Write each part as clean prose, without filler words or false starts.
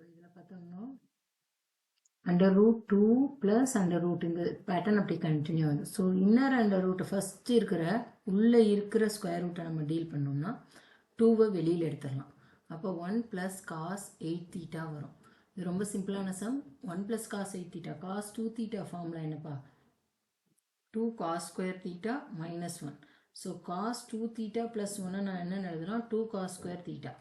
இதில் பார்த்தோம்னா under root 2 plus under root இந்த பேட்டர்ன் அப்படி கண்டினியூ ஆகுது. ஸோ இன்னர் அண்டர் ரூட்டை ஃபஸ்ட்டு இருக்கிற உள்ளே இருக்கிற ஸ்கொயர் ரூட்டை நம்ம டீல் பண்ணோம்னா 2வை வெளியில் எடுத்துடலாம். அப்போ 1 ப்ளஸ் காஸ் 8 தீட்டா வரும். இது ரொம்ப சிம்பிளான sum. 1 plus cos 8 theta. Cos 2 theta formula என்னப்பா? 2 cos square theta minus 1. So cos 2 theta plus 1 நான் என்ன எழுதுனா 2 காஸ் ஸ்கொயர் தீட்டா.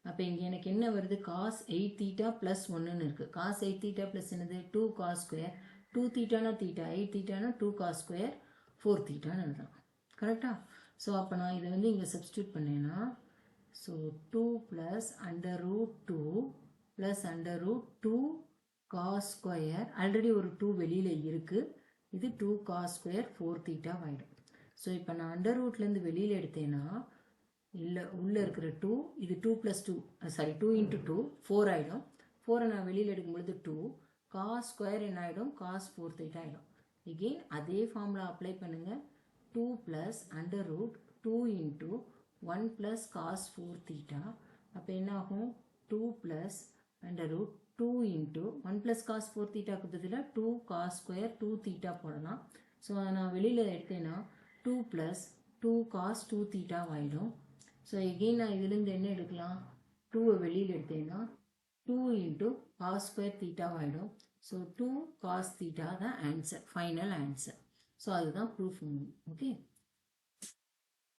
அப்போ இங்கே எனக்கு என்ன வருது? காஸ் 8 தீட்டா ப்ளஸ் 1ன்னு இருக்குது. காஸ் 8 தீட்டா ப்ளஸ் என்னது? 2 காஸ் ஸ்கொயர். 2 தீட்டானா தீட்டா, 8 தீட்டானா 2 காஸ் ஸ்கொயர் 4 தீட்டான்னு எழுதலாம். கரெக்டா? ஸோ அப்போ நான் இதை வந்து இங்கே சப்ஸ்டியூட் பண்ணேன்னா so 2 plus under root 2 plus under root 2 cos square. Already ஒரு 2 வெளியில் இருக்குது. இது 2 காஸ் ஸ்கொயர் 4 தீட்டா ஆகிடும். ஸோ இப்போ நான் அண்டர் ரூட்லேருந்து வெளியில் எடுத்தேன்னா இல்லை உள்ளே இருக்கிற 2 இது 2 ப்ளஸ் 2 சாரி 2 இன்ட்டு 2 4 ஆகிடும். 4 நான் வெளியில் எடுக்கும்பொழுது 2 காஸ் ஸ்கொயர் என்ன ஆகிடும்? காஸ் 4 தீட்டா ஆகிடும். எகெயின் அதே ஃபார்முலா அப்ளை பண்ணுங்கள். 2 plus under root 2 into 1 plus cos 4 theta. அப்போ என்ன ஆகும்? 2 plus under root 2 into 1 plus cos 4 தீட்டாக்கு பதிலாக 2 காஸ் ஸ்கொயர் 2 தீட்டா போடலாம். ஸோ நான் வெளியில் எடுத்தேன்னா 2 ப்ளஸ் 2 காஸ் 2 தீட்டா ஆகிடும். ஸோ எகெயின் நான் இதுலேருந்து என்ன எடுக்கலாம்? 2வை வெளியில் எடுத்தேன்னா 2 இன்ட்டு காஸ் ஸ்கொயர் தீட்டா ஆகிடும். ஸோ 2 காஸ் தீட்டா தான் ஆன்சர், ஃபைனல் ஆன்சர். ஸோ அதுதான் ப்ரூஃப். ஓகே.